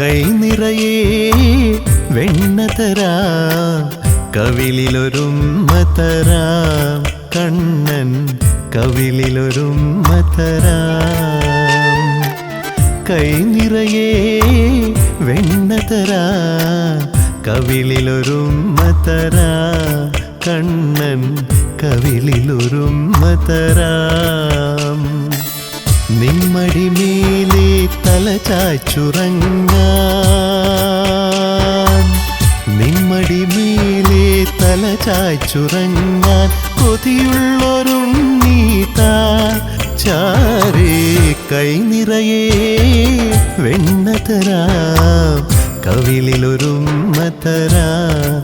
കൈ നിറയെ വെണ്ണ തരാം, കവിളിലൊരുമ്മ തരാം, കണ്ണൻ കവിളിലൊരുമ്മ തരാം. കൈ നിറയെ വെണ്ണ തരാം, കവിളിലൊരുമ്മ തരാം, കണ്ണൻ കവിളിലൊരുമ്മ തരാം. നിമ്മടിമേലെ തല ചായ്ച്ചുറങ്ങാൻ, നിമ്മടിമേലെ തല ചായ്ച്ചുറങ്ങാൻ കൊതിയുള്ളൊരുണ്ണീതാ ചാരേ. കൈ നിറയെ വെണ്ണ തരാം, കവിളിലൊരുമ്മ തരാം.